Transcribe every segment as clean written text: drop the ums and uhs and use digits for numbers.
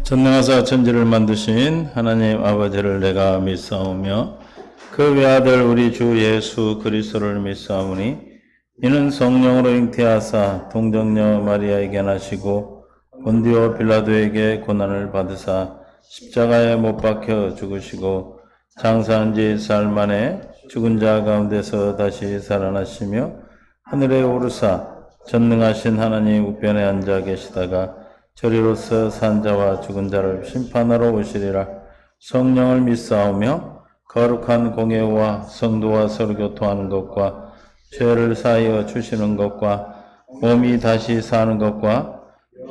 전능하사 천지를 만드신 하나님 아버지를 내가 믿사오며 그 외아들 우리 주 예수 그리스도를 믿사오니 이는 성령으로 잉태하사 동정녀 마리아에게 나시고 본디오 빌라도에게 고난을 받으사 십자가에 못 박혀 죽으시고 장사한 지 사흘 만에 죽은 자 가운데서 다시 살아나시며 하늘에 오르사 전능하신 하나님 우편에 앉아 계시다가 저리로서 산 자와 죽은 자를 심판하러 오시리라. 성령을 믿사오며 거룩한 공예와 성도와 서로 교통하는 것과 죄를 사하여 주시는 것과 몸이 다시 사는 것과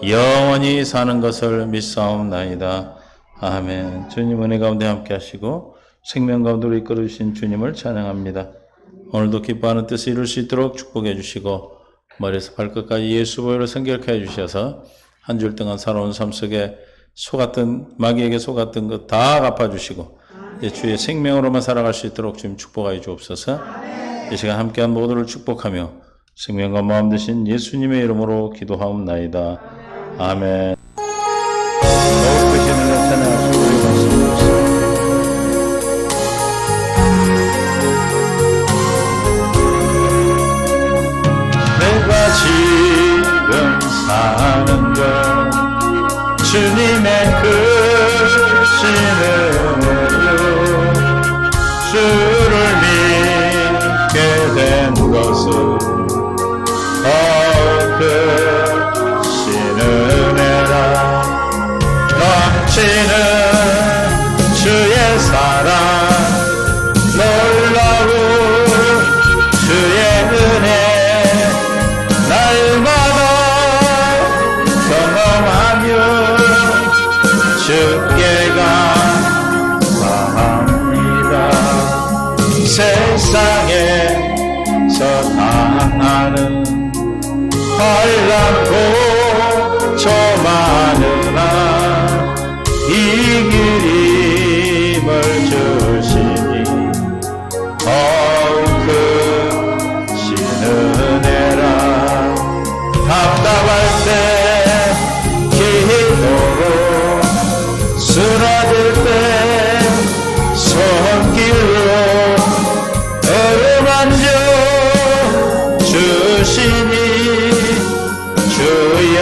영원히 사는 것을 믿사옵나이다. 아멘. 주님 은혜 가운데 함께 하시고 생명 가운데로 이끌어 주신 주님을 찬양합니다. 오늘도 기뻐하는 뜻을 이룰 수 있도록 축복해 주시고 머리에서 발끝까지 예수 보혈로 성결케 해 주셔서 한 줄 동안 살아온 삶 속에 속았던 마귀에게 속았던 것 다 갚아주시고 이제 주의 생명으로만 살아갈 수 있도록 주님 축복하여 주옵소서. 이 시간 함께한 모두를 축복하며 생명과 마음 되신 예수님의 이름으로 기도하옵나이다. 아멘. 더욱 크신 은혜 찬양하시고 우리 말씀 주시옵소서. 내가 지금 사는 것 주님의 크신 은혜로 주를 믿게 된 것은 더 크신 은혜라. 넘치는 주의 사랑 놀라운 주의 은혜 날마다 경험하며 주께 감사합니다. 세상에서 당하는 환난 고초 많으나 이 길 힘을 주시니 더욱 크신 은혜라. 답답할 때 기도로 쓰러질 때 손길로 어루만져 주시니 주여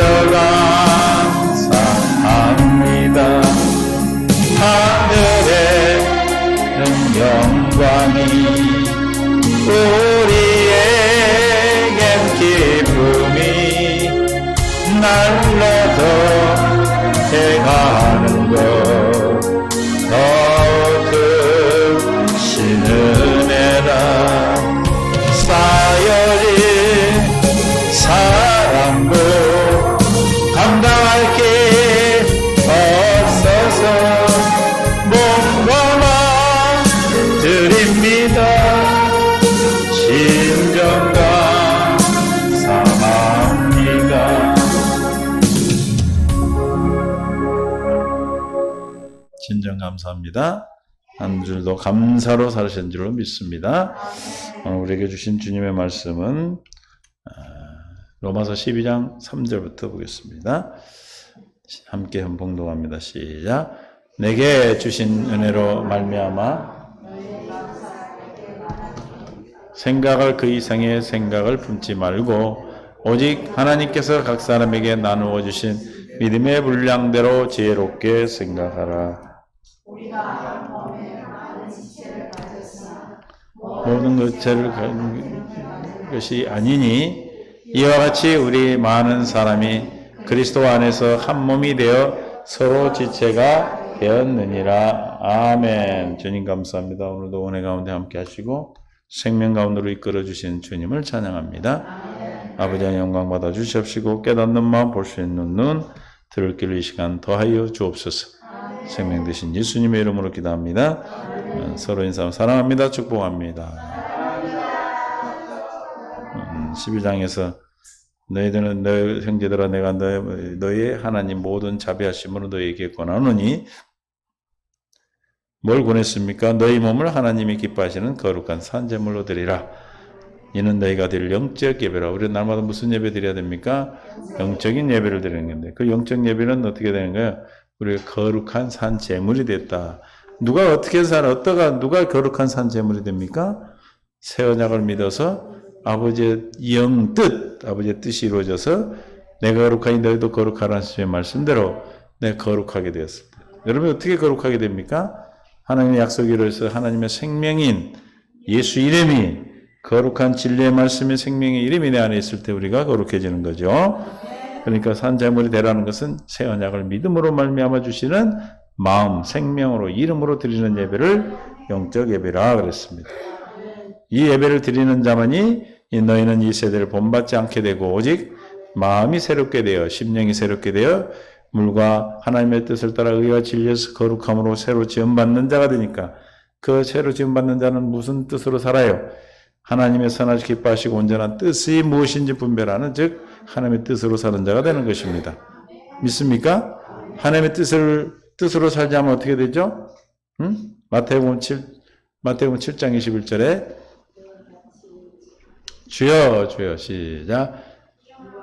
감사합니다. 하늘에는 영광이 우리에겐 기쁨이 날로 더해가는 것 더 크신 은혜라. 쌓여진 사랑도 감당할 게 없어서 몸과 마음 드립니다. 진정 감사합니다. 진정 감사합니다. 한 줄도 감사로 살으신 줄로 믿습니다. 오늘 우리에게 주신 주님의 말씀은 로마서 12장 3절부터 보겠습니다. 함께 봉독합니다. 시작. 내게 주신 은혜로 말미암아 생각을 그 이상의 생각을 품지 말고 오직 하나님께서 각 사람에게 나누어 주신 믿음의 분량대로 지혜롭게 생각하라. 모든 것을 가진 것이 아니니 이와 같이 우리 많은 사람이 그리스도 안에서 한 몸이 되어 서로 지체가 되었느니라. 아멘. 주님 감사합니다. 오늘도 은혜 가운데 함께 하시고 생명 가운데로 이끌어 주신 주님을 찬양합니다. 아버지의 영광 받아 주시옵시고 깨닫는 마음 볼 수 있는 눈 들을 길을 이 시간 더하여 주옵소서. 생명 되신 예수님의 이름으로 기도합니다. 서로 인사 사랑합니다. 축복합니다. 12장에서 너희들은 너희 형제들아 내가 너희의 하나님 모든 자비하심으로 너희에게 권하노니 뭘 권했습니까? 너희 몸을 하나님이 기뻐하시는 거룩한 산제물로 드리라. 이는 너희가 드릴 영적 예배라. 우리는 날마다 무슨 예배 드려야 됩니까? 영적인 예배를 드리는 건데 그 영적 예배는 어떻게 되는 거예요? 우리가 거룩한 산 제물이 됐다. 누가 어떻게 살아? 누가 거룩한 산 제물이 됩니까? 새 언약을 믿어서 아버지의 영 뜻, 아버지의 뜻이 이루어져서 내가 거룩하니 너희도 거룩하라는 주의 말씀대로 내가 거룩하게 되었습니다. 여러분 어떻게 거룩하게 됩니까? 하나님의 약속이 이루어져서 하나님의 생명인 예수 이름이 거룩한 진리의 말씀의 생명의 이름이 내 안에 있을 때 우리가 거룩해지는 거죠. 그러니까 산제물이 되라는 것은 새 언약을 믿음으로 말미암아 주시는 마음, 생명으로, 이름으로 드리는 예배를 영적 예배라 그랬습니다. 이 예배를 드리는 자만이 너희는 이 세대를 본받지 않게 되고 오직 마음이 새롭게 되어 심령이 새롭게 되어 물과 하나님의 뜻을 따라 의와 진리에서 거룩함으로 새로 지음받는 자가 되니까 그 새로 지음받는 자는 무슨 뜻으로 살아요? 하나님의 선하시 기뻐하시고 온전한 뜻이 무엇인지 분별하는 즉 하나님의 뜻으로 사는 자가 되는 것입니다. 믿습니까? 하나님의 뜻으로 살지 않으면 어떻게 되죠? 마태복음 7장 21절에 주여 주여 시작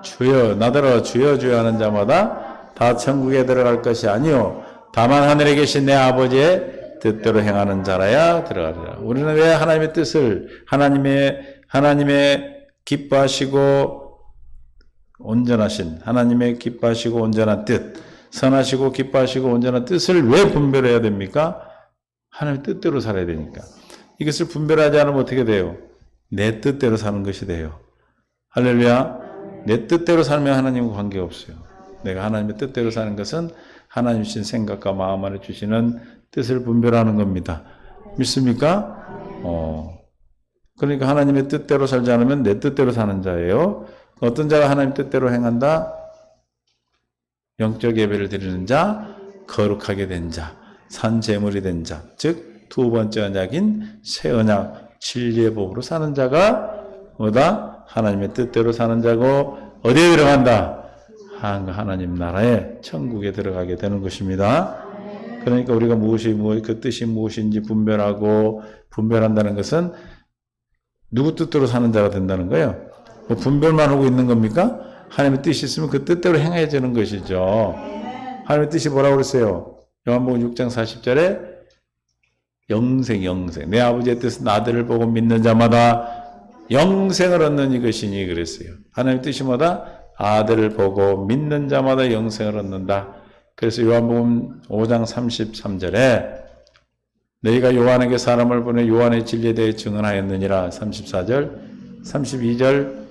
주여 나더러 주여 주여 하는 자마다 다 천국에 들어갈 것이 아니요 다만 하늘에 계신 내 아버지의 뜻대로 행하는 자라야 들어가리라. 우리는 왜 하나님의 뜻을 하나님의 기뻐하시고 온전하신 하나님의 기뻐하시고 온전한 뜻 선하시고 기뻐하시고 온전한 뜻을 왜 분별해야 됩니까? 하나님의 뜻대로 살아야 되니까. 이것을 분별하지 않으면 어떻게 돼요? 내 뜻대로 사는 것이 돼요. 할렐루야. 내 뜻대로 살면 하나님과 관계가 없어요. 내가 하나님의 뜻대로 사는 것은 하나님 주신 생각과 마음 안에 주시는 뜻을 분별하는 겁니다. 믿습니까? 그러니까 하나님의 뜻대로 살지 않으면 내 뜻대로 사는 자예요. 어떤 자가 하나님 뜻대로 행한다? 영적 예배를 드리는 자, 거룩하게 된 자, 산 제물이 된 자, 즉 두 번째 언약인 새 언약 진리의 법으로 사는 자가 뭐다? 하나님의 뜻대로 사는 자고 어디에 들어간다? 하나님 나라에 천국에 들어가게 되는 것입니다. 그러니까 우리가 그 뜻이 무엇인지 분별한다는 것은 누구 뜻대로 사는 자가 된다는 거예요. 뭐 분별만 하고 있는 겁니까? 하나님의 뜻이 있으면 그 뜻대로 행해지는 것이죠. 하나님의 뜻이 뭐라고 그랬어요? 요한복음 6장 40절에 영생 내 아버지의 뜻은 아들을 보고 믿는 자마다 영생을 얻는 이것이니 그랬어요. 하나님의 뜻이 뭐다? 아들을 보고 믿는 자마다 영생을 얻는다. 그래서 요한복음 5장 33절에 너희가 요한에게 사람을 보내 요한의 진리에 대해 증언하였느니라. 34절 32절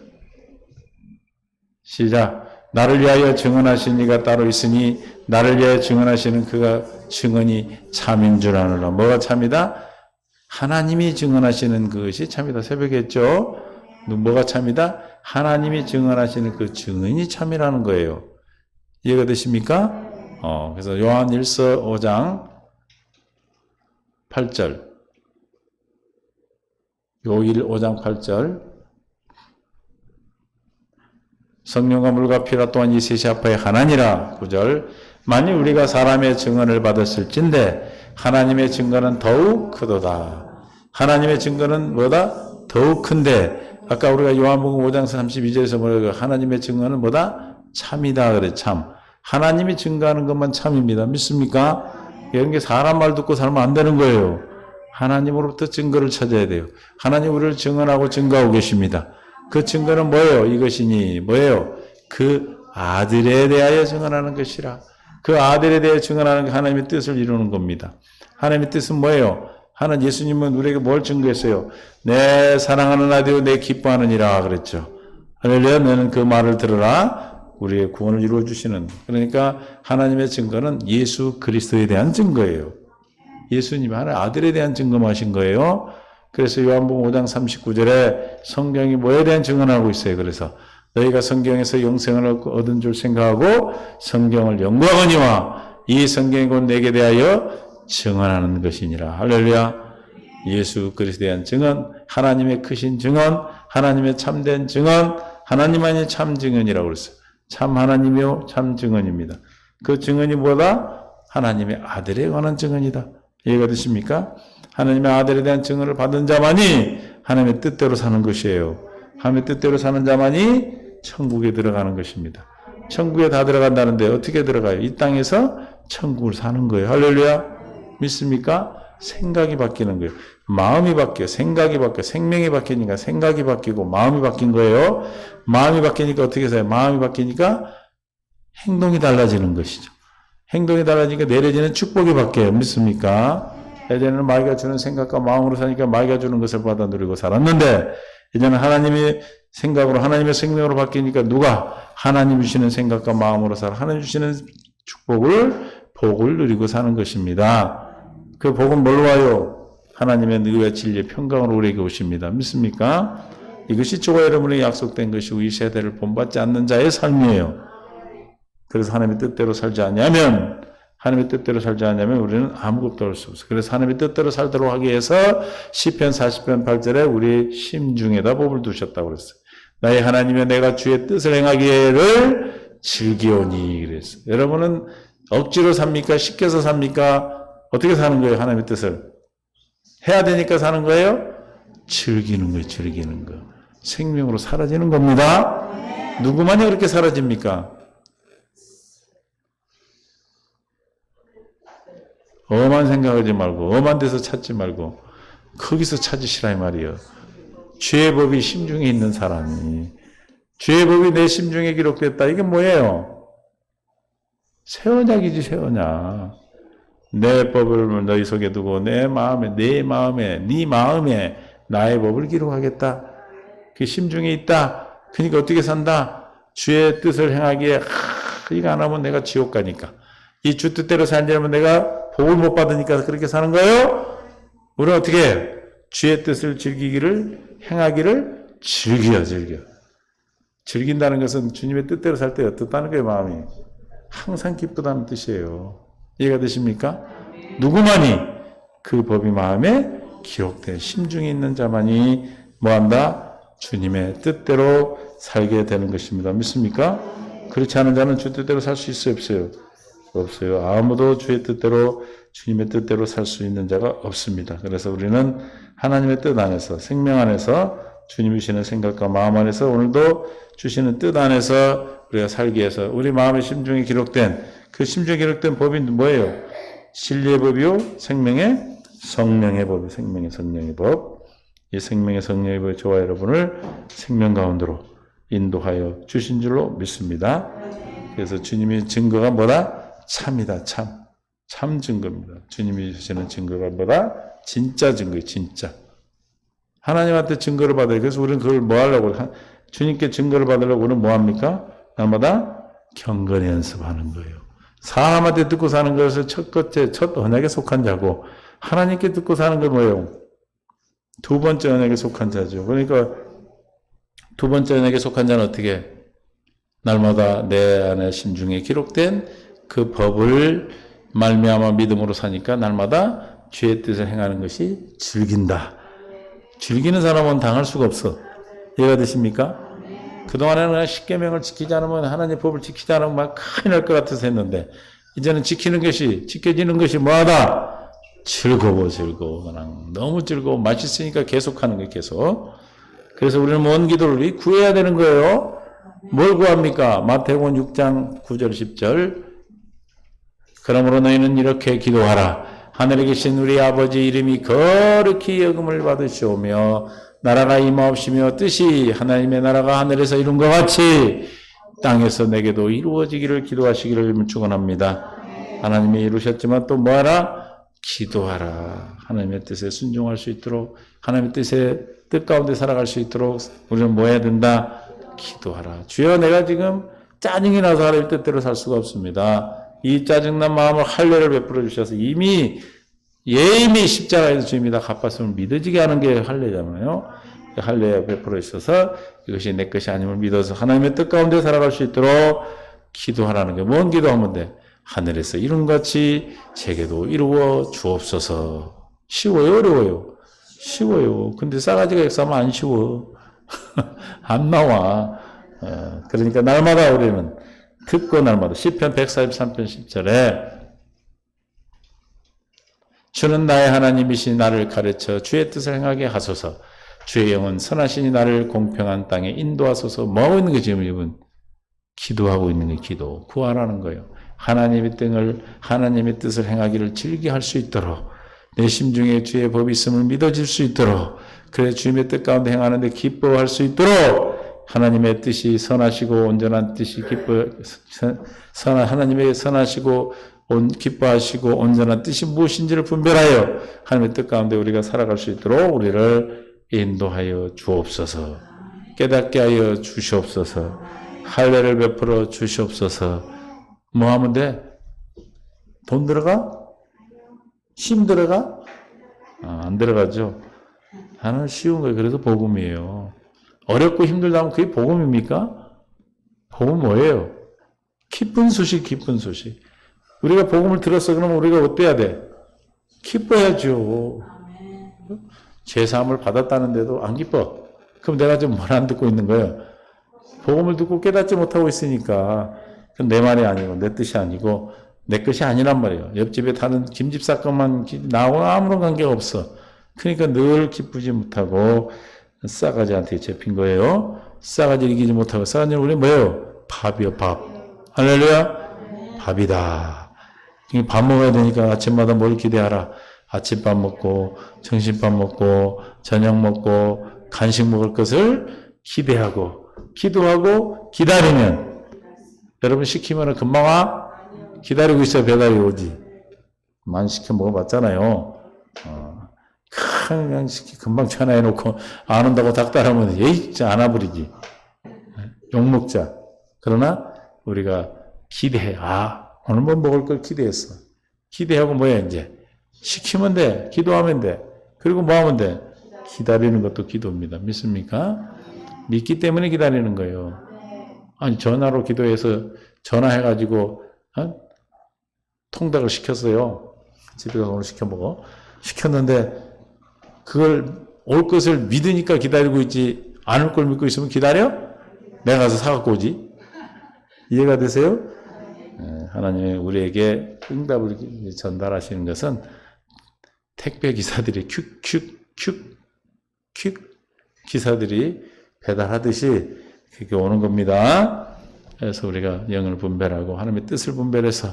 시작. 나를 위하여 증언하신 이가 따로 있으니 나를 위하여 증언하시는 그가 증언이 참인 줄 아노라. 뭐가 참이다? 하나님이 증언하시는 그것이 참이다. 새벽에 했죠? 뭐가 참이다? 하나님이 증언하시는 그 증언이 참이라는 거예요. 이해가 되십니까? 그래서 요한 1서 5장 8절 요일 5장 8절 성령과 물과 피라 또한 이 셋이 합하여 하나니라. 9절 만일 우리가 사람의 증언을 받았을진데 하나님의 증거는 더욱 크도다. 하나님의 증거는 뭐다? 더욱 큰데 아까 우리가 요한복음 5장 32절에서 뭐라고 하나님의 증거는 뭐다? 참이다 그래. 참. 하나님이 증거하는 것만 참입니다. 믿습니까? 이런 게 사람 말 듣고 살면 안 되는 거예요. 하나님으로부터 증거를 찾아야 돼요. 하나님 우리를 증언하고 증거하고 계십니다. 그 증거는 뭐예요? 이것이니 뭐예요? 그 아들에 대하여 증언하는 것이라. 그 아들에 대해 증언하는 게 하나님의 뜻을 이루는 겁니다. 하나님의 뜻은 뭐예요? 하나님 예수님은 우리에게 뭘 증거했어요? 내 사랑하는 아들이요 내 기뻐하느니라 그랬죠. 할렐루야. 너는 그 말을 들으라. 우리의 구원을 이루어주시는. 그러니까 하나님의 증거는 예수 그리스도에 대한 증거예요. 예수님이 하나님 아들에 대한 증거만 하신 거예요. 그래서 요한복음 5장 39절에 성경이 뭐에 대한 증언하고 있어요. 그래서 너희가 성경에서 영생을 얻은 줄 생각하고 성경을 연구하거니와 이 성경이 곧 내게 대하여 증언하는 것이니라. 할렐루야. 예수 그리스도에 대한 증언, 하나님의 크신 증언, 하나님의 참된 증언, 하나님만이 참 증언이라고 그랬어요. 참 하나님이요 참 증언입니다. 그 증언이 뭐다? 하나님의 아들에 관한 증언이다. 이해가 되십니까? 하나님의 아들에 대한 증언을 받은 자만이 하나님의 뜻대로 사는 것이에요. 하나님의 뜻대로 사는 자만이 천국에 들어가는 것입니다. 천국에 다 들어간다는데 어떻게 들어가요? 이 땅에서 천국을 사는 거예요. 할렐루야. 믿습니까? 생각이 바뀌는 거예요. 마음이 바뀌어요. 생각이 바뀌어요. 생명이 바뀌니까 생각이 바뀌고 마음이 바뀐 거예요. 마음이 바뀌니까 어떻게 해서요? 마음이 바뀌니까 행동이 달라지는 것이죠. 행동이 달라지니까 내려지는 축복이 바뀌어요. 믿습니까? 예전에는 마귀가 주는 생각과 마음으로 사니까 마귀가 주는 것을 받아 누리고 살았는데 이제는 하나님의 생각으로 하나님의 생명으로 바뀌니까 누가 하나님 주시는 생각과 마음으로 살아 하나님 주시는 축복을 복을 누리고 사는 것입니다. 그 복은 뭘로 와요? 하나님의 의와 진리의 평강으로 우리에게 오십니다. 믿습니까? 이것이 저와 여러분에게 약속된 것이고 이 세대를 본받지 않는 자의 삶이에요. 그래서 하나님의 뜻대로 살지 않냐면 우리는 아무것도 할 수 없어요. 그래서 하나님의 뜻대로 살도록 하기 위해서 시편 40편 8절에 우리 심중에다 복을 두셨다고 그랬어요. 나의 하나님의 내가 주의 뜻을 행하기를 즐기오니 그랬어요. 여러분은 억지로 삽니까? 시켜서 삽니까? 어떻게 사는 거예요? 하나님의 뜻을 해야 되니까 사는 거예요? 즐기는 거예요. 즐기는 거. 생명으로 사라지는 겁니다. 누구만이 그렇게 사라집니까? 엄한 생각하지 말고 엄한 데서 찾지 말고 거기서 찾으시라 이 말이에요. 죄의 법이 심중에 있는 사람이 죄의 법이 내 심중에 기록됐다. 이게 뭐예요? 새 언약이지 새 언약. 내 법을 너희 속에 두고 내 마음에 네 마음에 나의 법을 기록하겠다. 그 심중에 있다. 그러니까 어떻게 산다? 주의 뜻을 행하기에 이거 안 하면 내가 지옥 가니까 이 주 뜻대로 살지 않으면 내가 복을 못 받으니까 그렇게 사는 거예요? 우리는 어떻게 해? 주의 뜻을 행하기를 즐겨. 즐긴다는 것은 주님의 뜻대로 살 때 어떻다는 거예요, 마음이. 항상 기쁘다는 뜻이에요. 이해가 되십니까? 누구만이 그 법이 마음에 기록된 심중에 있는 자만이 뭐한다? 주님의 뜻대로 살게 되는 것입니다. 믿습니까? 그렇지 않은 자는 주 뜻대로 살 수 있어요, 없어요? 없어요. 아무도 주의 뜻대로 주님의 뜻대로 살 수 있는 자가 없습니다. 그래서 우리는 하나님의 뜻 안에서 생명 안에서 주님이 주시는 생각과 마음 안에서 오늘도 주시는 뜻 안에서 우리가 살기 위해서 우리 마음의 심중에 기록된 그 심중에 기록된 법이 뭐예요? 진리의 법이요 생명의 성령의 법이 생명의 성령의 법. 이 생명의 성령의 법이 저와 여러분을 생명 가운데로 인도하여 주신 줄로 믿습니다. 그래서 주님의 증거가 뭐다? 참이다, 참. 참 증거입니다. 주님이 주시는 증거가 뭐다? 진짜 증거예요, 진짜. 하나님한테 증거를 받아요. 그래서 우리는 그걸 뭐 하려고, 주님께 증거를 받으려고 우리는 뭐 합니까? 날마다 경건의 연습하는 거예요. 사람한테 듣고 사는 것을 첫 언약에 속한 자고, 하나님께 듣고 사는 건 뭐예요? 두 번째 언약에 속한 자죠. 그러니까 두 번째 언약에 속한 자는 어떻게? 날마다 내 안에 심중에 기록된 그 법을 말미암아 믿음으로 사니까 날마다 주의 뜻을 행하는 것이 즐긴다. 즐기는 사람은 당할 수가 없어. 이해가 되십니까? 그동안에는 그냥 십계명을 지키지 않으면 하나님의 법을 지키지 않으면 막 큰일 날 것 같아서 했는데 이제는 지켜지는 것이 뭐하다? 즐거워. 그냥 너무 즐거워. 맛있으니까 계속하는 거예요. 계속. 그래서 우리는 먼 기도를 구해야 되는 거예요. 뭘 구합니까? 마태복음 6장 9절 10절 그러므로 너희는 이렇게 기도하라. 하늘에 계신 우리 아버지 이름이 거룩히 여김을 받으시오며 나라가 임하옵시며 뜻이 하나님의 나라가 하늘에서 이룬 것 같이 땅에서 내게도 이루어지기를 기도하시기를 축원합니다. 하나님이 이루셨지만 또 뭐하라? 기도하라. 하나님의 뜻에 순종할 수 있도록 하나님의 뜻 가운데 살아갈 수 있도록 우리는 뭐 해야 된다? 기도하라. 주여 내가 지금 짜증이 나서 하나님의 뜻대로 살 수가 없습니다. 이 짜증난 마음을 할례를 베풀어 주셔서 이미 십자가에서 주님이 다 갚았음을 믿어지게 하는 게 할례잖아요. 할례에 베풀어 주셔서 이것이 내 것이 아님을 믿어서 하나님의 뜻 가운데 살아갈 수 있도록 기도하라는 게 뭔 기도하면 돼? 하늘에서 이룬 같이 제게도 이루어 주옵소서. 쉬워요? 어려워요? 쉬워요. 근데 싸가지가 역사하면 안 쉬워. 안 나와. 그러니까 날마다 우리는 듣고 날마다 시편 143편 10절에 주는 나의 하나님이시 나를 가르쳐 주의 뜻을 행하게 하소서. 주의 영은 선하시니 나를 공평한 땅에 인도하소서. 뭐 하고 있는 거지 지금 이분? 기도하고 있는 게 기도. 구하라는 거예요. 하나님의 뜻을 행하기를 즐겨 할 수 있도록 내 심중에 주의 법이 있음을 믿어질 수 있도록 그래 주님의 뜻 가운데 행하는데 기뻐할 수 있도록 하나님의 뜻이 선하시고 온전한 뜻이 하나님의 선하시고 기뻐하시고 온전한 뜻이 무엇인지를 분별하여 하나님의 뜻 가운데 우리가 살아갈 수 있도록 우리를 인도하여 주옵소서. 깨닫게 하여 주시옵소서. 할례를 베풀어 주시옵소서. 뭐 하면 돼? 돈 들어가? 힘 들어가? 안 들어가죠. 하나는 쉬운 거예요. 그래서 복음이에요. 어렵고 힘들다 하면 그게 복음입니까? 복음 뭐예요? 기쁜 소식, 기쁜 소식. 우리가 복음을 들었어. 그러면 우리가 어때야 돼? 기뻐야죠. 제사함을 받았다는데도 안 기뻐. 그럼 내가 지금 뭘 안 듣고 있는 거예요? 복음을 듣고 깨닫지 못하고 있으니까 그건 내 말이 아니고 내 뜻이 아니고 내 것이 아니란 말이에요. 옆집에 타는 김집사 것만 나하고 아무런 관계가 없어. 그러니까 늘 기쁘지 못하고 싸가지한테 잡힌 거예요. 싸가지를 이기지 못하고 싸가지는 우리 뭐예요? 밥이요, 밥. 할렐루야? 밥이다. 밥 먹어야 되니까 아침마다 뭘 기대하라. 아침밥 먹고 점심밥 먹고 저녁 먹고 간식 먹을 것을 기대하고 기도하고 기다리면 여러분 시키면 금방 와? 기다리고 있어야 배달이 오지. 많이 시켜 먹어봤잖아요. 그냥 금방 전화해놓고 안 온다고 닥달하면 에이 안 와버리지. 욕먹자. 그러나 우리가 기대해. 오늘 뭐 먹을 걸 기대했어. 기대하고 뭐야 이제. 시키면 돼. 기도하면 돼. 그리고 뭐 하면 돼? 기다리는 것도 기도입니다. 믿습니까? 믿기 때문에 기다리는 거예요. 아니 전화로 기도해서 전화해가지고 통닭을 시켰어요. 집에 가서 오늘 시켜 먹어. 시켰는데 그걸 올 것을 믿으니까 기다리고 있지 안 올 걸 믿고 있으면 기다려? 내가 가서 사갖고 오지. 이해가 되세요? 하나님이 우리에게 응답을 전달하시는 것은 택배 기사들이 퀵 기사들이 배달하듯이 그렇게 오는 겁니다. 그래서 우리가 영을 분별하고 하나님의 뜻을 분별해서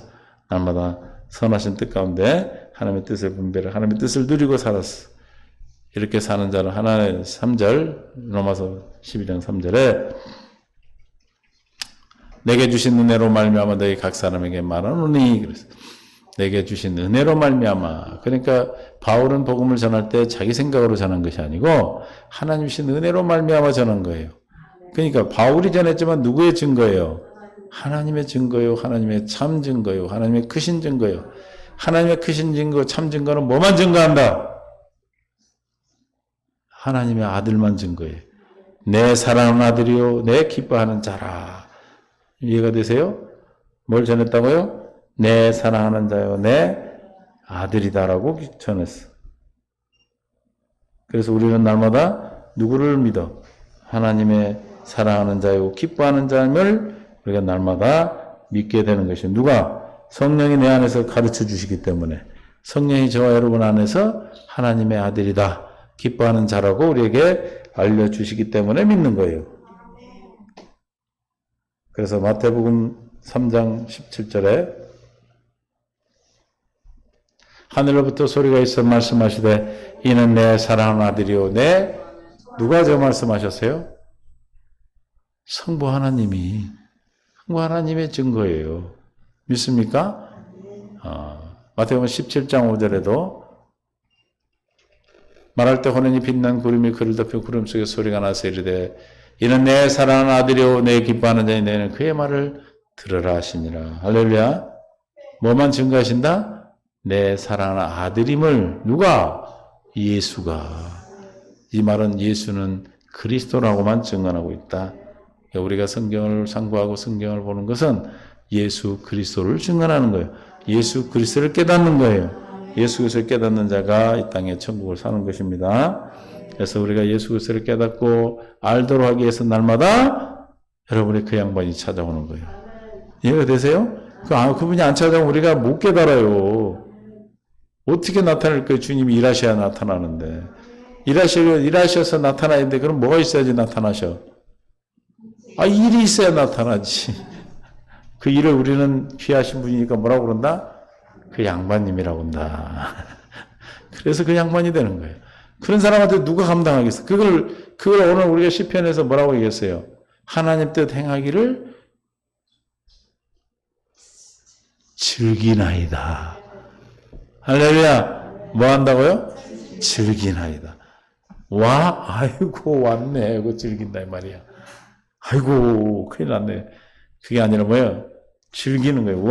날마다 선하신 뜻 가운데 하나님의 뜻을 분별해 하나님의 뜻을 누리고 살았어. 이렇게 사는 자는 하나의 3절 로마서 12장 3절에 내게 주신 은혜로 말미암아 너희 각 사람에게 말하노니 그래서 내게 주신 은혜로 말미암아. 그러니까 바울은 복음을 전할 때 자기 생각으로 전한 것이 아니고 하나님 주신 은혜로 말미암아 전한 거예요. 그러니까 바울이 전했지만 누구의 증거예요? 하나님의 증거요. 하나님의 참 증거요. 하나님의 크신 증거요. 하나님의 크신 증거, 참 증거는 뭐만 증거한다? 하나님의 아들만 증거해요. 내 사랑하는 아들이요. 내 기뻐하는 자라. 이해가 되세요? 뭘 전했다고요? 내 사랑하는 자요. 내 아들이다라고 전했어. 그래서 우리는 날마다 누구를 믿어? 하나님의 사랑하는 자요. 기뻐하는 자임을 우리가 날마다 믿게 되는 것이 누가? 성령이 내 안에서 가르쳐 주시기 때문에 성령이 저와 여러분 안에서 하나님의 아들이다. 기뻐하는 자라고 우리에게 알려주시기 때문에 믿는 거예요. 그래서 마태복음 3장 17절에 하늘로부터 소리가 있어 말씀하시되 이는 내 사랑하는 아들이요. 누가 저 말씀하셨어요? 성부 하나님이. 성부 하나님의 증거예요. 믿습니까? 마태복음 17장 5절에도 말할 때 호련히 빛난 구름이 그를 덮여 구름 속에 소리가 나서 이르되 이는 내 사랑하는 아들이요 내 기뻐하는 자니 너희는 그의 말을 들으라 하시니라. 할렐루야. 뭐만 증거하신다? 내 사랑하는 아들임을 누가? 예수가. 이 말은 예수는 그리스도라고만 증언하고 있다. 우리가 성경을 상고하고 성경을 보는 것은 예수 그리스도를 증언하는 거예요. 예수 그리스도를 깨닫는 거예요. 예수 그리스도를 깨닫는 자가 이 땅에 천국을 사는 것입니다. 그래서 우리가 예수 그리스도를 깨닫고 알도록 하기 위해서 날마다 여러분의 그 양반이 찾아오는 거예요. 이해가 되세요? 그분이 안 찾아오면 우리가 못 깨달아요. 어떻게 나타날 거예요? 주님이 일하셔야 나타나는데. 일하셔서 나타나야 되는데 그럼 뭐가 있어야지 나타나셔? 일이 있어야 나타나지. 그 일을 우리는 귀하신 분이니까 뭐라고 그런다? 그 양반님이라고 한다. 그래서 그 양반이 되는 거예요. 그런 사람한테 누가 감당하겠어? 그걸 오늘 우리가 시편에서 뭐라고 얘기했어요? 하나님 뜻 행하기를 즐기나이다. 할렐루야. 뭐 한다고요? 즐기나이다. 아이고, 왔네. 이거 즐긴다, 이 말이야. 아이고, 큰일 났네. 그게 아니라 뭐예요? 즐기는 거예요.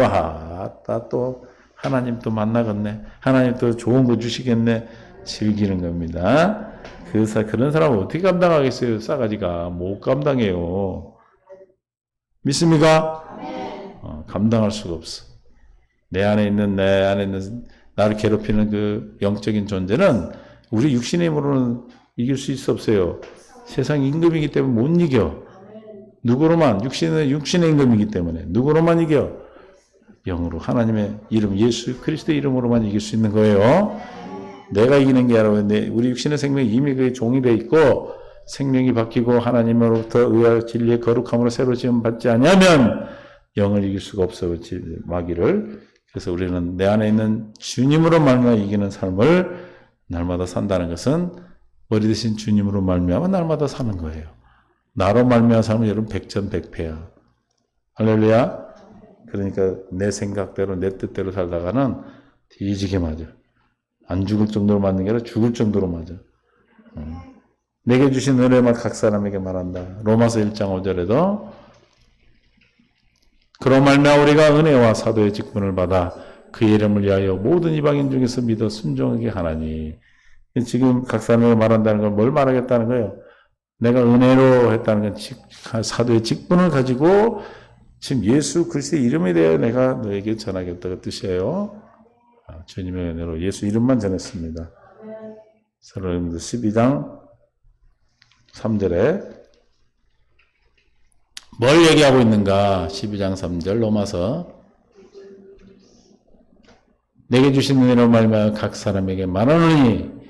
나 또 하나님 또 만나겠네. 하나님 또 좋은 거 주시겠네. 즐기는 겁니다. 그런 사람은 어떻게 감당하겠어요? 싸가지가. 못 감당해요. 믿습니까? 감당할 수가 없어. 내 안에 있는 나를 괴롭히는 그 영적인 존재는 우리 육신의 힘으로는 이길 수 있어 없어요. 세상 임금이기 때문에 못 이겨. 누구로만? 육신의 임금이기 때문에. 누구로만 이겨? 영으로. 하나님의 이름, 예수 그리스도의 이름으로만 이길 수 있는 거예요. 내가 이기는 게 아니라 우리 육신의 생명이 이미 그 종이 되어 있고 생명이 바뀌고 하나님으로부터 의와 진리의 거룩함으로 새로 지음 받지 않으면 영을 이길 수가 없어. 마귀를. 그래서 우리는 내 안에 있는 주님으로 말미암아 이기는 삶을 날마다 산다는 것은 머리 대신 주님으로 말미암아 날마다 사는 거예요. 나로 말미암아 삶은 여러분 백전백패야. 할렐루야. 그러니까 내 생각대로 내 뜻대로 살다가는 뒤지게 맞아. 안 죽을 정도로 맞는 게 아니라 죽을 정도로 맞아. 내게 주신 은혜만 각 사람에게 말한다. 로마서 1장 5절에도 그로 말미암아 우리가 은혜와 사도의 직분을 받아 그의 이름을 위하여 모든 이방인 중에서 믿어 순종하게 하나니. 지금 각 사람에게 말한다는 건 뭘 말하겠다는 거예요? 내가 은혜로 했다는 건 사도의 직분을 가지고 지금 예수 그리스도의 이름에 대해 내가 너에게 전하겠다는 뜻이에요. 주님의 은혜로 예수 이름만 전했습니다. 사도행전 12장 3절에 뭘 얘기하고 있는가? 12장 3절 로마서 내게 주신 은혜로 말미암아 각 사람에게 말하노니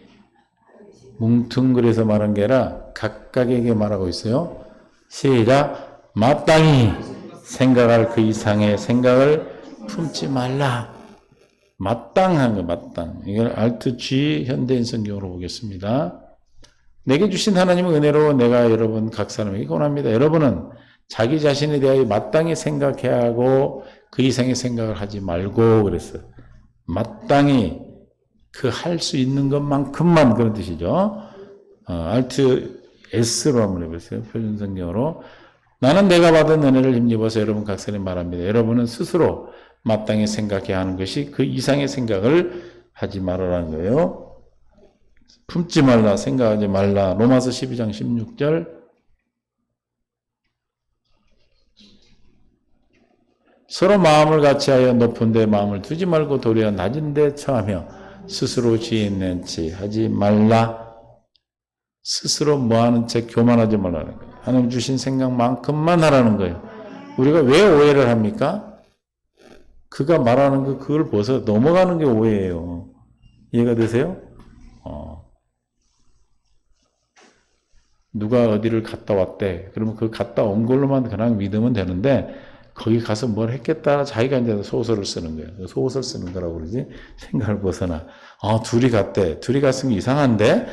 뭉퉁그려서 말한 게 아니라 각각에게 말하고 있어요. 시작. 마땅히 생각할 그 이상의 생각을 품지 말라. 마땅한 거, 마땅. 이걸 Alt G 현대인 성경으로 보겠습니다. 내게 주신 하나님의 은혜로 내가 여러분 각 사람에게 권합니다. 여러분은 자기 자신에 대하여 마땅히 생각해야 하고 그 이상의 생각을 하지 말고 그랬어요. 마땅히 그 할 수 있는 것만큼만 그런 뜻이죠. Alt S로 한번 해보세요. 표준 성경으로. 나는 내가 받은 은혜를 힘입어서 여러분 각 사람이 말합니다. 여러분은 스스로 마땅히 생각해야 하는 것이 그 이상의 생각을 하지 말아라는 거예요. 품지 말라, 생각하지 말라. 로마서 12장 16절. 서로 마음을 같이하여 높은 데 마음을 두지 말고 도리어 낮은 데 처하며 스스로 지혜 있는 체 하지 말라. 스스로 뭐하는 채 교만하지 말라는 거예요. 하나님 주신 생각만큼만 하라는 거예요. 우리가 왜 오해를 합니까? 그가 말하는 거 그걸 벗어 넘어가는 게 오해예요. 이해가 되세요? 누가 어디를 갔다 왔대. 그러면 그 갔다 온 걸로만 그냥 믿으면 되는데 거기 가서 뭘 했겠다. 자기가 이제 소설을 쓰는 거예요. 소설 쓰는 거라고 그러지. 생각을 벗어나. 둘이 갔대. 둘이 갔으면 이상한데?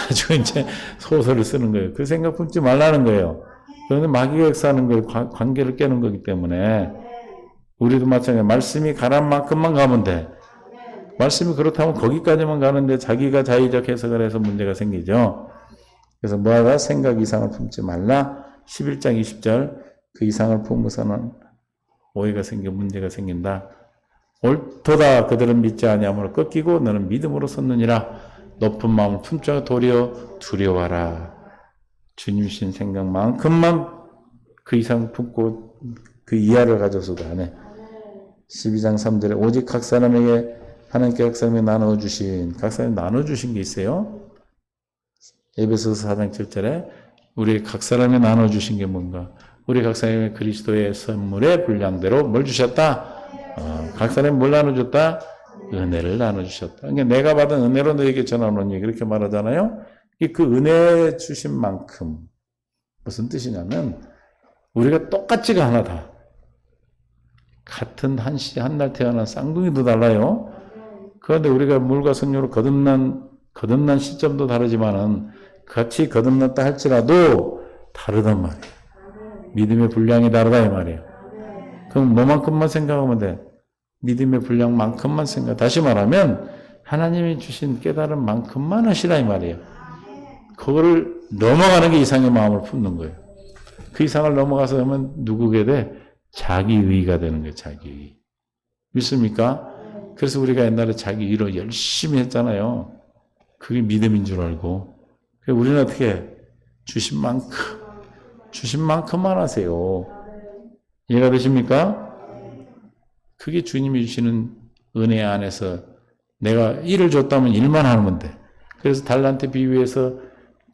아주 이제 소설을 쓰는 거예요. 그 생각 품지 말라는 거예요. 그런데 마귀가 역사하는 거예요. 관계를 깨는 거기 때문에. 우리도 마찬가지로 말씀이 가란 만큼만 가면 돼. 말씀이 그렇다면 거기까지만 가는데 자기가 자의적 해석을 해서 문제가 생기죠. 그래서 뭐하다? 생각 이상을 품지 말라. 11장 20절. 그 이상을 품고서는 오해가 생겨 문제가 생긴다. 옳도다. 그들은 믿지 아니함으로 꺾이고 너는 믿음으로 섰느니라. 높은 마음을 품자 도리어 두려워하라. 주님 신 생각만큼만 그 이상 품고 그 이하를 가져서도 안 해. 12장 3절에 오직 각 사람에게 하나님께 각 사람에게 나눠주신 각 사람에게 나눠주신 게 있어요. 에베소서 4장 7절에 우리 각 사람에게 나눠주신 게 뭔가? 우리 각 사람에게 그리스도의 선물의 분량대로 뭘 주셨다? 각 사람에게 뭘 나눠줬다? 은혜를 나눠주셨다. 그러니까 내가 받은 은혜로 너에게 전하노니 그렇게 말하잖아요. 그 은혜 주신 만큼 무슨 뜻이냐면 우리가 똑같지가 하나다. 같은 한 날 태어난 쌍둥이도 달라요. 그런데 우리가 물과 성령으로 거듭난 시점도 다르지만은 같이 거듭났다 할지라도 다르단 말이에요. 믿음의 분량이 다르다 이 말이에요. 그럼 뭐만큼만 생각하면 돼? 믿음의 분량만큼만 생각. 다시 말하면 하나님이 주신 깨달음만큼만 하시라 이 말이에요. 그거를 넘어가는 게 이상의 마음을 품는 거예요. 그 이상을 넘어가서 하면 누구게 돼? 자기의가 되는 거예요. 자기의. 믿습니까? 그래서 우리가 옛날에 자기의로 열심히 했잖아요. 그게 믿음인 줄 알고. 우리는 어떻게 해? 주신 만큼만 하세요. 이해가 되십니까? 그게 주님이 주시는 은혜 안에서 내가 1을 줬다면 1만 하면 돼. 그래서 달란트 비유에서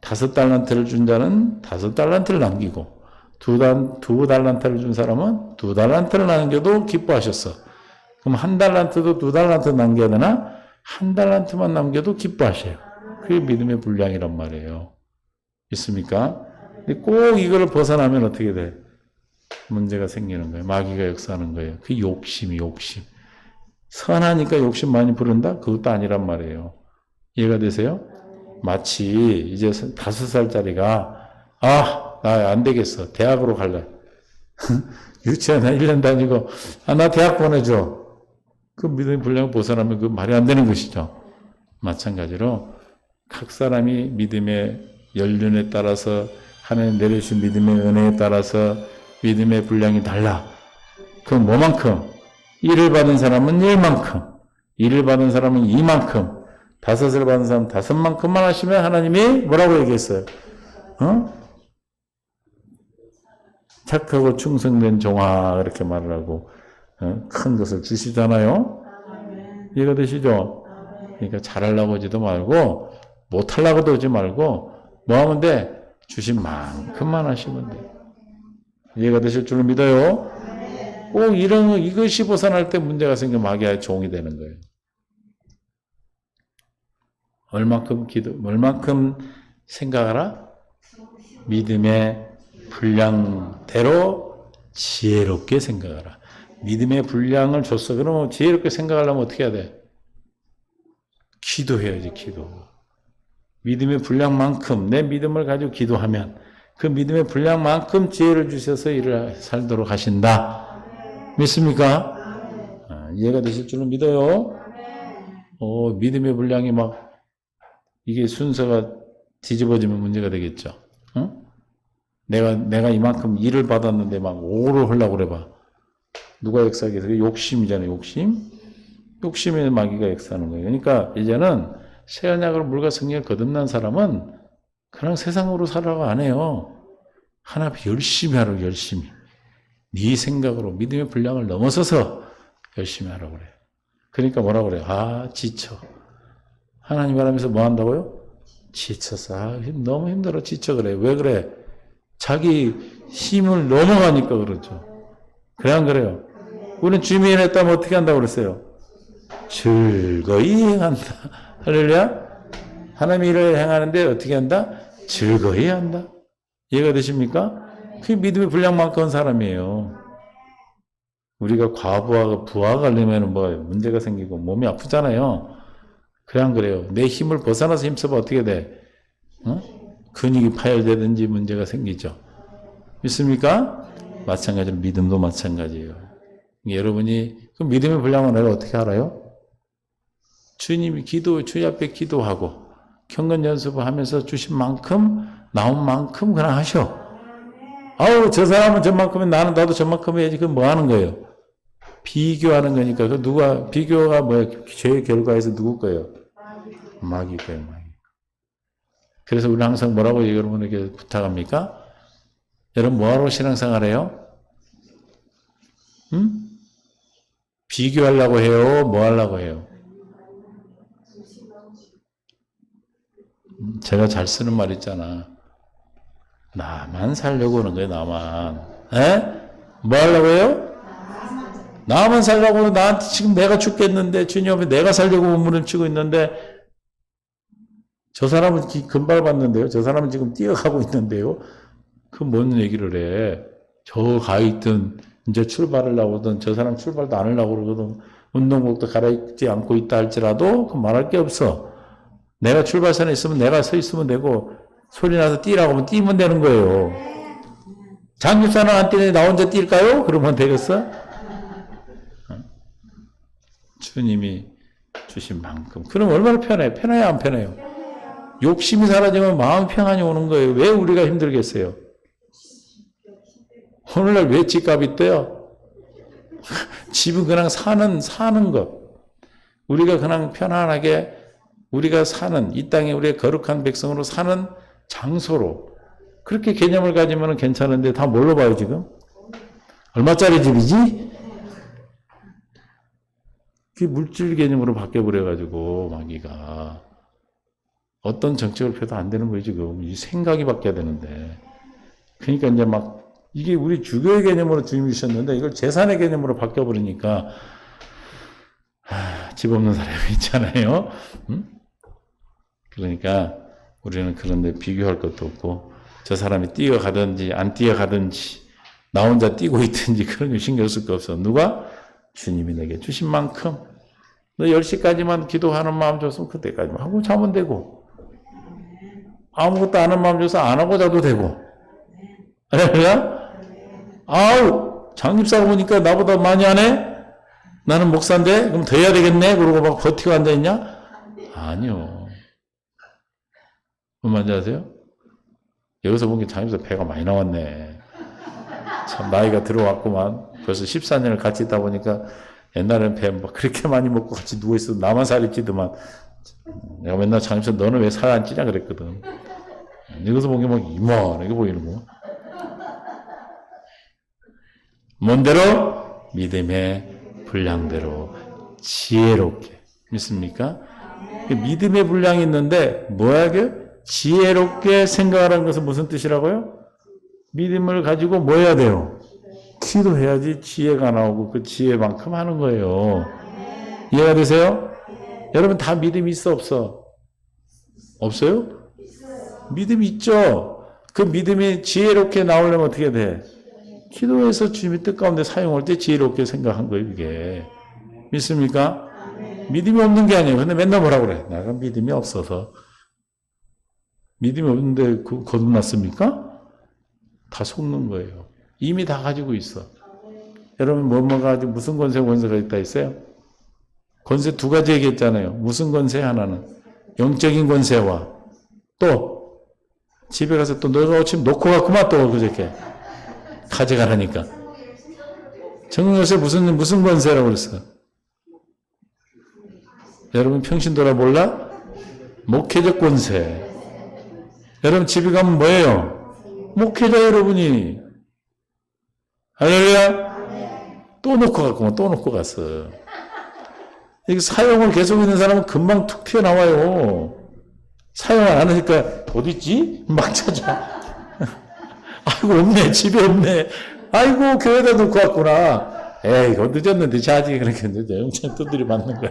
5달란트를 준 자는 5달란트를 남기고 2달란트를 준 사람은 2달란트를 남겨도 기뻐하셨어. 그럼 1달란트도 2달란트 남겨야 되나? 1달란트만 남겨도 기뻐하셔요. 그게 믿음의 분량이란 말이에요. 있습니까? 꼭 이거를 벗어나면 어떻게 돼? 문제가 생기는 거예요. 마귀가 역사하는 거예요. 그 욕심. 선하니까 욕심 많이 부른다? 그것도 아니란 말이에요. 이해가 되세요? 마치 이제 5살짜리가 나 안 되겠어. 대학으로 갈래. 유치원 1년 다니고 나 대학 보내줘. 그 믿음의 분량을 벗어나면 그 말이 안 되는 것이죠. 마찬가지로 각 사람이 믿음의 연륜에 따라서 하나님 내려주신 믿음의 은혜에 따라서 믿음의 분량이 달라. 그럼 뭐만큼? 1을 받은 사람은 1만큼, 2를 받은 사람은 2만큼, 5을 받은 사람은 5만큼만 하시면 하나님이 뭐라고 얘기했어요? 착하고 충성된 종아 그렇게 말을 하고 큰 것을 주시잖아요. 이해가 되시죠? 그러니까 잘하려고 하지도 말고 못하려고도 하지 말고 뭐 하면 돼? 주신 만큼만 하시면 돼. 이해가 되실 줄로 믿어요. 꼭 이것이 벗어날 때 문제가 생겨 마귀의 종이 되는 거예요. 얼만큼 생각하라? 믿음의 분량대로 지혜롭게 생각하라. 믿음의 분량을 줬어. 그러면 지혜롭게 생각하려면 어떻게 해야 돼? 기도해야지, 기도. 믿음의 분량만큼 내 믿음을 가지고 기도하면 그 믿음의 분량만큼 지혜를 주셔서 일을 살도록 하신다. 믿습니까? 이해가 되실 줄로 믿어요. 믿음의 분량이 이게 순서가 뒤집어지면 문제가 되겠죠. 내가 이만큼 일을 받았는데 5를 하려고 그래봐. 누가 역사하겠어요? 욕심이잖아요, 욕심. 욕심에 마귀가 역사하는 거예요. 그러니까 이제는 새 언약으로 물과 성령을 거듭난 사람은 그냥 세상으로 살아가 안 해요. 하나 열심히 하라고, 열심히. 네 생각으로 믿음의 분량을 넘어서서 열심히 하라고 그래요. 그러니까 뭐라고 그래요? 지쳐. 하나님 바라면서 뭐 한다고요? 지쳤어. 너무 힘들어, 지쳐 그래. 왜 그래? 자기 힘을 넘어가니까 그러죠. 그래 안 그래요? 우리는 주님이 일했다면 어떻게 한다고 그랬어요? 즐거이 행한다. 할렐루야? 하나님의 일을 행하는데 어떻게 한다? 즐거이 한다. 이해가 되십니까? 그게 믿음의 분량만큼 한 사람이에요. 우리가 과부하가 부하가 가려면 문제가 생기고 몸이 아프잖아요. 그래 안 그래요? 내 힘을 벗어나서 힘써봐 어떻게 돼? 근육이 파열되든지 문제가 생기죠. 믿습니까? 마찬가지로 믿음도 마찬가지예요. 여러분이 그 믿음의 분량을 내가 어떻게 알아요? 주님이 주님 앞에 기도하고 경건 연습을 하면서 주신 만큼 나온 만큼 그냥 하셔. 저 사람은 저만큼이면 나도 저만큼 해야지. 그건 뭐 하는 거예요? 비교하는 거니까. 비교가 뭐예요? 죄의 결과에서 누구 거예요? 마귀 거예요, 마귀. 그래서 우리는 항상 뭐라고 여러분에게 부탁합니까? 여러분 뭐하러 신앙생활 해요? 비교하려고 해요? 뭐 하려고 해요? 제가 잘 쓰는 말 있잖아. 나만 살려고 하는 거예요, 나만. 뭐 하려고 해요? 나만 살려고 하는 나한테 지금 내가 죽겠는데 주님 앞에 내가 살려고 몸부림치고 있는데 저 사람은 금발 받는데요. 저 사람은 지금 뛰어가고 있는데요. 그 뭔 얘기를 해. 저 가 있던 이제 출발을 하거든. 저 사람 출발도 안 하려고 그러거든. 운동복도 갈아입지 않고 있다 할지라도 그 말할 게 없어. 내가 출발선에 있으면 내가 서 있으면 되고 소리 나서 뛰라고 하면 뛰면 되는 거예요. 장집사는 안 뛰는데 나 혼자 뛸까요? 그러면 되겠어? 주님이 주신 만큼. 그럼 얼마나 편해요? 편해요? 안 편해요? 욕심이 사라지면 마음 평안이 오는 거예요. 왜 우리가 힘들겠어요? 오늘날 왜 집값이 떠요? 집은 그냥 사는 것. 우리가 그냥 편안하게 우리가 사는, 이 땅에 우리의 거룩한 백성으로 사는 장소로. 그렇게 개념을 가지면 괜찮은데 다 뭘로 봐요, 지금? 얼마짜리 집이지? 그게 물질 개념으로 바뀌어버려가지고, 마귀가. 어떤 정책을 펴도 안 되는 거예요, 지금. 이 생각이 바뀌어야 되는데. 그러니까 이제 막, 이게 우리 주교의 개념으로 주님이 주셨는데, 이걸 재산의 개념으로 바뀌어버리니까, 집 없는 사람이 있잖아요. 응? 그러니까, 우리는 그런데 비교할 것도 없고, 저 사람이 뛰어가든지, 안 뛰어가든지, 나 혼자 뛰고 있든지, 그런 거 신경 쓸 거 없어. 누가? 주님이 내게 주신 만큼, 너 10시까지만 기도하는 마음 줬으면 그때까지만 하고 자면 되고, 아무것도 안 하는 마음 줘서 안 하고 자도 되고. 할렐루야? 아우, 장집사가 보니까 나보다 많이 하네? 나는 목사인데? 그럼 더 해야 되겠네? 그러고 막 버티고 앉아있냐? 아니요. 뭔 말인지 아세요? 여기서 보니까 장집사 배가 많이 나왔네. 참, 나이가 들어왔구만. 벌써 14년을 같이 있다 보니까 옛날에는 배 막 그렇게 많이 먹고 같이 누워있어도 나만 살이 찌더만. 내가 맨날 장집사 너는 왜 살 안 찌냐 그랬거든. 여기서 보니까 막 이만하게 보이는 거. 뭔대로? 믿음의 분량대로 지혜롭게. 믿습니까? 믿음의 분량이 있는데 뭐야 그 지혜롭게 생각하라는 것은 무슨 뜻이라고요? 믿음을 가지고 뭐 해야 돼요? 기도해야지 지혜가 나오고 그 지혜만큼 하는 거예요. 이해가 되세요? 여러분 다 믿음이 있어 없어? 없어요? 믿음이 있죠. 그 믿음이 지혜롭게 나오려면 어떻게 돼? 기도해서 주님의 뜻 가운데 사용할 때 지혜롭게 생각한 거예요, 이게. 믿습니까? 믿음이 없는 게 아니에요. 근데 맨날 뭐라 그래? 내가 믿음이 없어서. 믿음이 없는데 거듭났습니까? 다 속는 거예요. 이미 다 가지고 있어. 여러분 뭐뭐 가지고 무슨 권세가 있다 했어요? 권세 두 가지 얘기했잖아요. 무슨 권세? 하나는 영적인 권세와 또 집에 가서 또 너가 지금 놓고 갔구만 또 그저께 가져가라니까. 정경세 무슨 권세라고 그랬어? 여러분 평신도라 몰라? 목회적 권세. 여러분 집에 가면 뭐예요? 목회자 여러분이. 할렐루야? 또 놓고 갔구만 또 놓고 갔어. 이게 사용을 계속 있는 사람은 금방 툭 튀어나와요. 사용을 안 하니까 어디 있지? 막 찾아. 아이고 없네 집에 없네. 아이고 교회에다 놓고 왔구나. 에이 이거 늦었는데 자지. 그렇게 늦어. 영창 두드려 맞는 거야.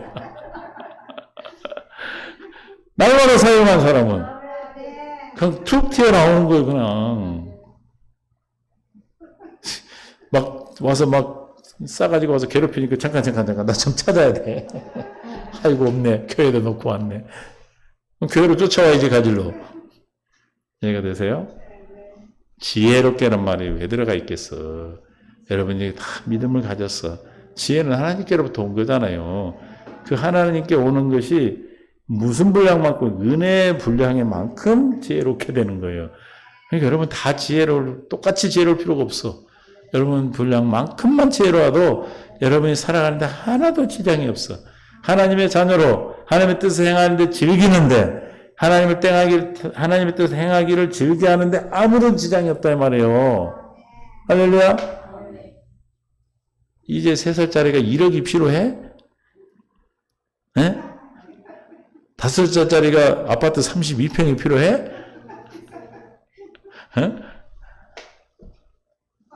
날마다 사용한 사람은 그냥 툭 튀어나오는 거예요. 그냥 막 와서 막 싸가지고 와서 괴롭히니까 잠깐 나 좀 찾아야 돼. 아이고 없네 교회에다 놓고 왔네. 그럼 교회로 쫓아와야지 가질러. 이해가 되세요? 지혜롭게란 말이 왜 들어가 있겠어. 여러분이 다 믿음을 가졌어. 지혜는 하나님께로부터 온 거잖아요. 그 하나님께 오는 것이 무슨 분량만큼 은혜의 분량의 만큼 지혜롭게 되는 거예요. 그러니까 여러분 다 똑같이 지혜로울 필요가 없어. 여러분 분량만큼만 지혜로워도 여러분이 살아가는데 하나도 지장이 없어. 하나님의 자녀로 하나님의 뜻을 행하는데 즐기는데 하나님의 뜻을 행하기를 즐겨하는데 아무런 지장이 없다 이 말이에요. 할렐루야. 이제 3살짜리가 1억이 필요해? 네? 5살짜리가 아파트 32평이 필요해?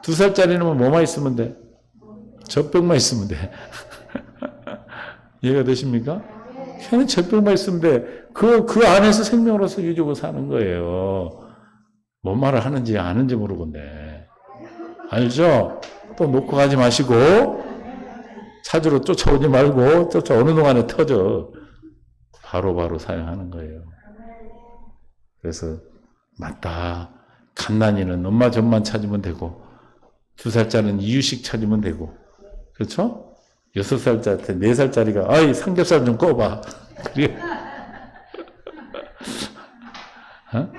2살짜리는 뭐만 있으면 돼? 젖병만 있으면 돼. 이해가 되십니까? 걔는 젖병만 있으면 돼. 그 안에서 생명으로서 유지고 사는 거예요. 뭔 말을 하는지 아는지 모르겠네. 알죠? 또 놓고 가지 마시고 찾으러 쫓아오지 말고 쫓아오는 동안에 터져. 바로바로 사용하는 거예요. 그래서 맞다. 갓난이는 엄마 젖만 찾으면 되고 2살짜리는 이유식 찾으면 되고 그렇죠? 6살짜리, 4살짜리가 아이 삼겹살 좀 꺼봐. 그래. 어?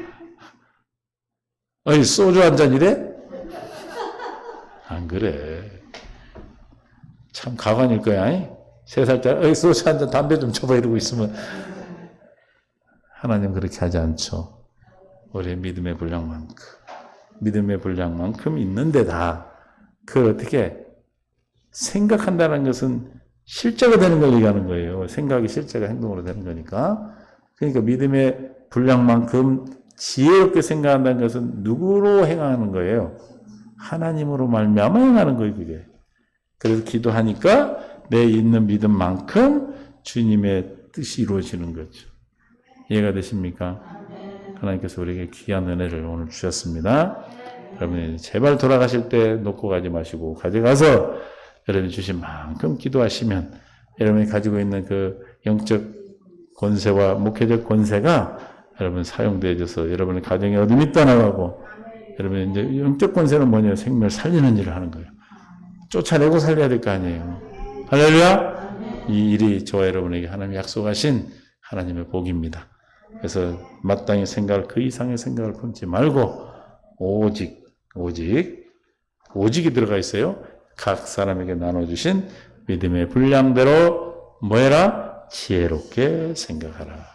아이 소주 한 잔이래? 안 그래. 참 가관일 거야. 3살짜리 아이 소주 한 잔 담배 좀 쳐봐 이러고 있으면 하나님 그렇게 하지 않죠. 우리의 믿음의 분량만큼 있는데다 그걸 어떻게 생각한다는 것은 실제가 되는 걸 얘기하는 거예요. 생각이 실제가 행동으로 되는 거니까. 그러니까 믿음의 분량만큼 지혜롭게 생각한다는 것은 누구로 행하는 거예요? 하나님으로 말미암아 행하는 거예요, 그게. 그래서 기도하니까 내 있는 믿음만큼 주님의 뜻이 이루어지는 거죠. 이해가 되십니까? 하나님께서 우리에게 귀한 은혜를 오늘 주셨습니다. 여러분이 제발 돌아가실 때 놓고 가지 마시고 가져가서 여러분이 주신 만큼 기도하시면 여러분이 가지고 있는 그 영적 권세와 목회적 권세가 여러분 사용되어져서 여러분의 가정의 어둠이 떠나가고 여러분 이제 영적 권세는 뭐냐? 생명을 살리는 일을 하는 거예요. 쫓아내고 살려야 될 거 아니에요. 할렐루야! 이 일이 저와 여러분에게 하나님이 약속하신 하나님의 복입니다. 그래서 마땅히 생각을 그 이상의 생각을 품지 말고 오직이 들어가 있어요. 각 사람에게 나눠주신 믿음의 분량대로 뭐해라? 지혜롭게 생각하라.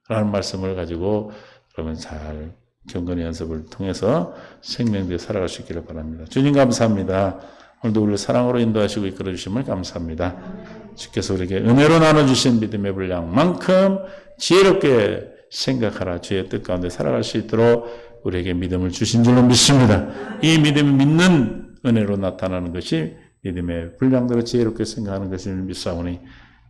라는 말씀을 가지고 여러분 잘 경건의 연습을 통해서 생명되어 살아갈 수 있기를 바랍니다. 주님 감사합니다. 오늘도 우리를 사랑으로 인도하시고 이끌어 주심을 감사합니다. 주께서 우리에게 은혜로 나눠주신 믿음의 분량만큼 지혜롭게 생각하라. 주의 뜻 가운데 살아갈 수 있도록 우리에게 믿음을 주신 줄로 믿습니다. 이 믿음을 믿는 은혜로 나타나는 것이 믿음의 분량대로 지혜롭게 생각하는 것을 믿사오니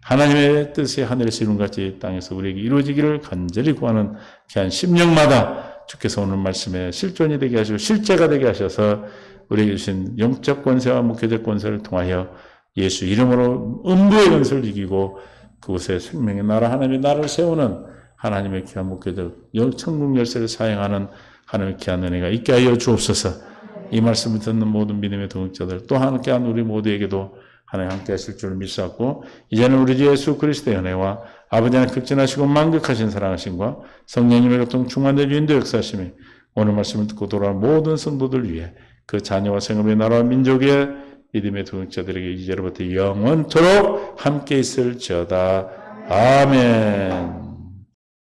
하나님의 뜻이 하늘에서 이룬같이 땅에서 우리에게 이루어지기를 간절히 구하는 귀한 심령마다 주께서 오늘 말씀에 실존이 되게 하시고 실제가 되게 하셔서 우리에게 주신 영적 권세와 목회적 권세를 통하여 예수 이름으로 음부의 권세를 이기고 그곳에 생명의 나라 하나님의 나라를 세우는 하나님의 귀한 목회적 천국 열쇠를 사용하는 하나님의 귀한 은혜가 있게 하여 주옵소서. 이 말씀을 듣는 모든 믿음의 동역자들 또 함께한 우리 모두에게도 하나님 함께 하실 줄을 믿사옵고 이제는 우리 주 예수 그리스도의 은혜와 아버지 하나님 극진하시고 만극하신 사랑하심과 성령님의 교통 충만된 유인도 역사하심이 오늘 말씀을 듣고 돌아온 모든 성도들 위해 그 자녀와 생업의 나라와 민족의 믿음의 동역자들에게 이제로부터 영원토록 함께 있을지어다. 아멘.